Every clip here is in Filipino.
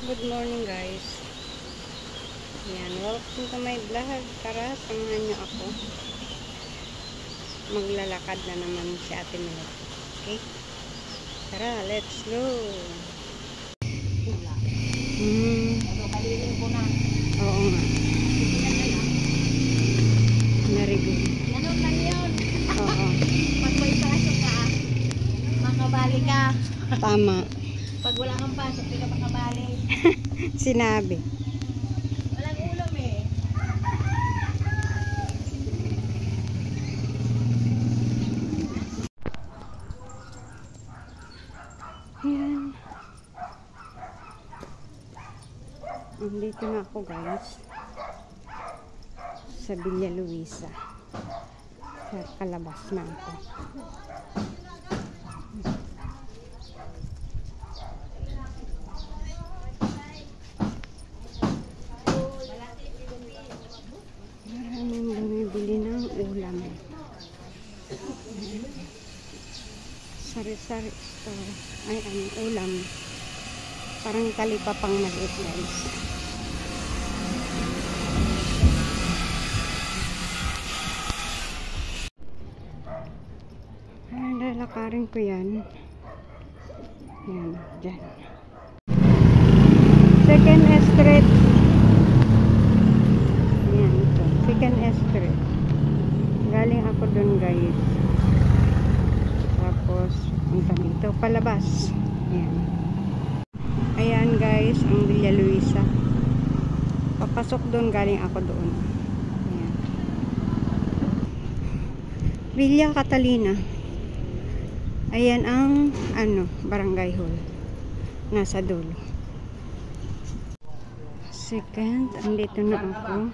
Good morning guys. Yan, welcome to my vlog. Tara, samahan nyo ako. Maglalakad na naman si Ate Milet. Okay? Tara, let's go. Kalilin ko na. Oo nga. Very good. Ganun lang yun. Oo. Pag may pasok ka, makabali ka. Tama. Pag wala kang pasok, hindi ka makabali. Sinabi. Walang ulam eh. Yan. Andito na ako guys. Sa Villa Luisa. Sa kalabas na ako. Maraming bumibili ng ulam. Sari-sari store. Ay, ulam. Parang talipapang maliit guys. Lalakarin ko yan. Yan, dyan. Second Street. Yan, ito. Second Street. Galing ako dun guys. Tapos, punta dito. Palabas. Yan. Ayan guys, ang Villa Luisa. Papasok dun, galing ako doon. Ayan. Villa Catalina. Ayan ang barangay hall. Nasa dulo. Second, andito na ako.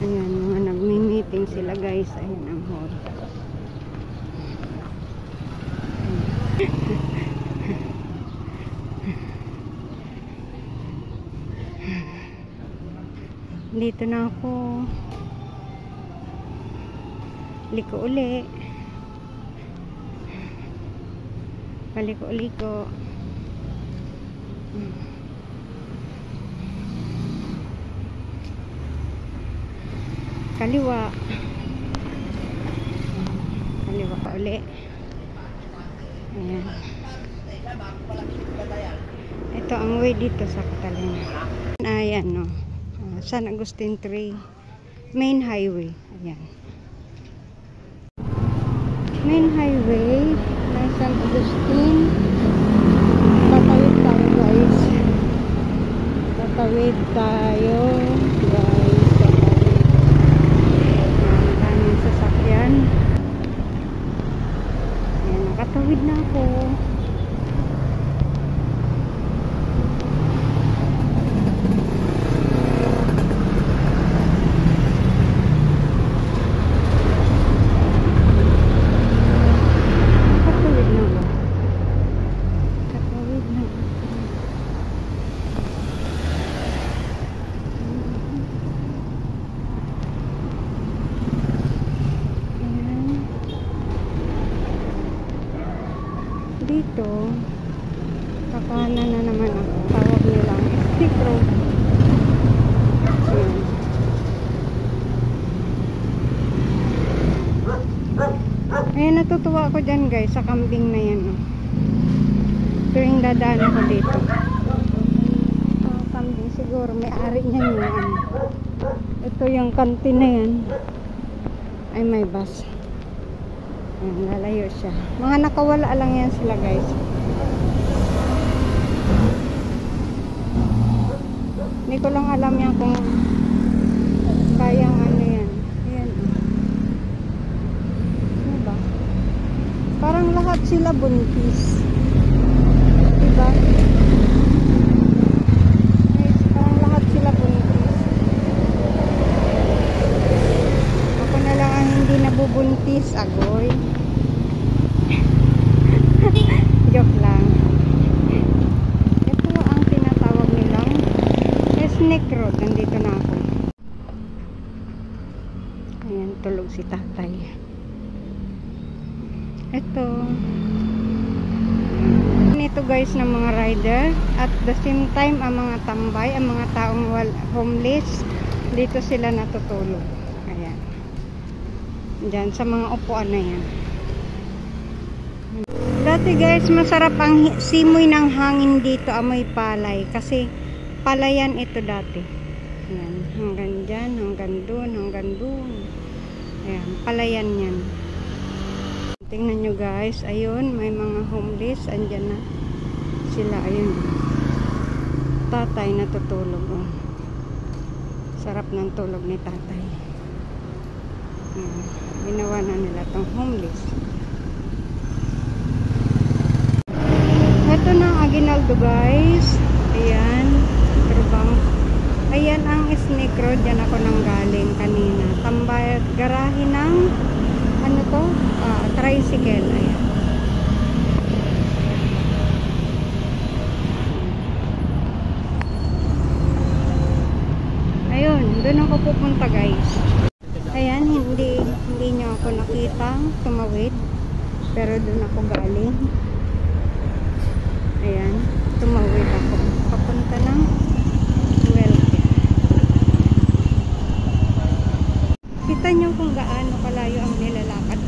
Ayan, mga nagmi-meeting sila guys. Ayan ang hall. Dito na ako. Liko uli. Paliko-liko. Kaliwa. Kaliwa pa uli. Ayan. Ito ang way dito sa Catalina. Ayan no. San Agustin 3 main highway. Ayan. Main highway ng San Agustin. Tatawid tayo guys. Tatawid tayo guys. Tatawid. Daming sasakyan. Ayan, nakatawid na ako. Dito kakanan na naman ako, tawag nilang Stick Road. Ayan, natutuwa ako dyan guys sa kambing na yan tuwing dadaan ako dito. Kambing siguro may ari niyan yan. Ito yung kantin na yan ay may bus. Ayan, lalayo siya. Mga nakawala lang yan sila guys. Hindi ko lang alam yan kung kayang yan. Ayan. Diba? Parang lahat sila buntis. Diba? Guys, parang lahat sila buntis. Ako na lang ang hindi nabubuntis. Agoy. Joke lang. Ito ang tinatawag nilang Snake Road. Nandito na ako. Ayan, tulog si tatay. Ito. Ito guys ng mga rider. At the same time, ang mga tambay, ang mga taong homeless, dito sila natutulog. Ayan. Diyan, sa mga upuan na yan. Dati guys, masarap ang simoy ng hangin dito, amoy palay. Kasi palayan ito dati. Ayan, hanggang dyan, hanggang dun, hanggang dun. Ayan, palayan yan. Tingnan nyo guys, ayun, may mga homeless, andyan na sila, ayun. Tatay natutulog. Oh. Sarap ng tulog ni tatay. Ginawa na nila tong homeless. Ito na ang Aguinaldo guys. Ayan, Trubang. Ayan ang Snake Road, dyan ako nang galing kanina. Tambay, garahe ng ano to? Tricycle. Ayan. Ayun, doon ako pupunta guys. Ayan, hindi nyo ako nakita tumawid. Pero doon ako galing. Ayan, tumawid ako. Papunta ng Welcome. Kita nyo kung gaano kalayo ang nilalakad.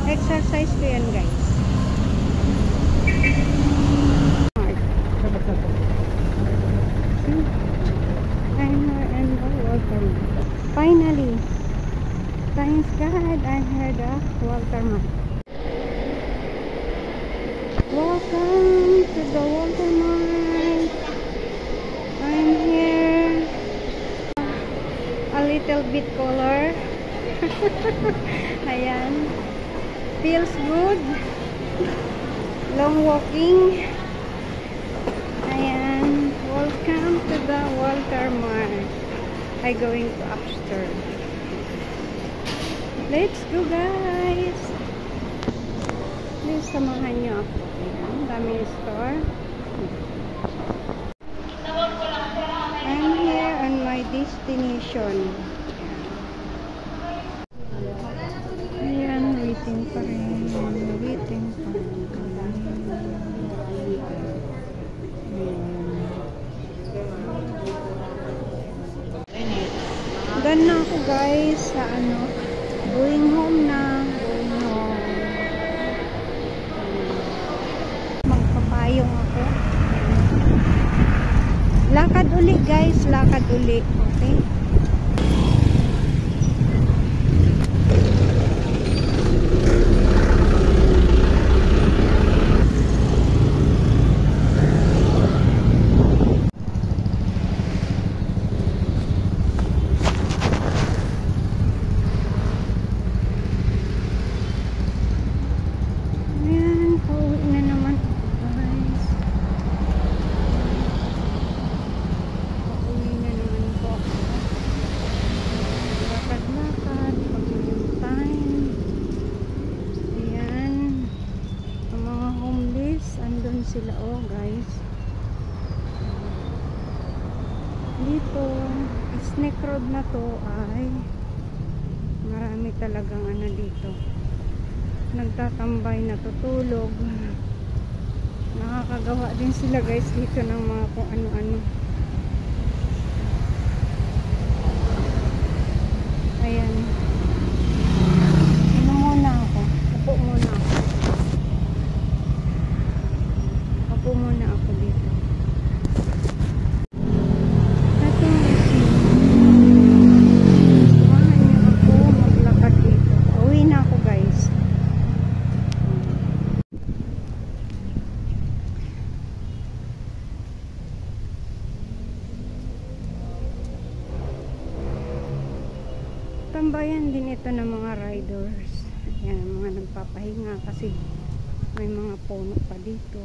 Exercise ko yan guys. Finally, thanks God, I heard of Walter Mart. Welcome to the Walter Mart. I'm here. A little bit color. Ayan. Feels good. Long walking. Ayan. Welcome to the Walter Mart. I going to upstairs. Let's go guys. Please samahan nyo ako. Ayan, daming store. I'm here on my destination. Ayan, waiting pa rin. Waiting pa rin. Done na ako guys sa ano, going home na. Going home. Magpapayong ako. Lakad uli guys, lakad uli. Okay. Sila guys dito Snake Road na to ay marami talagang ano dito nagtatambay, natutulog, nakakagawa din sila guys dito ng mga kung ano-ano. Ayan, ano muna ako, upo muna ako. Upo muna ako dito. Ito samahan niyo ako maglakad dito. Uwi na ako guys. Tambayan din ito ng mga riders. Ayan, mga nagpapahinga kasi may mga puno pa dito.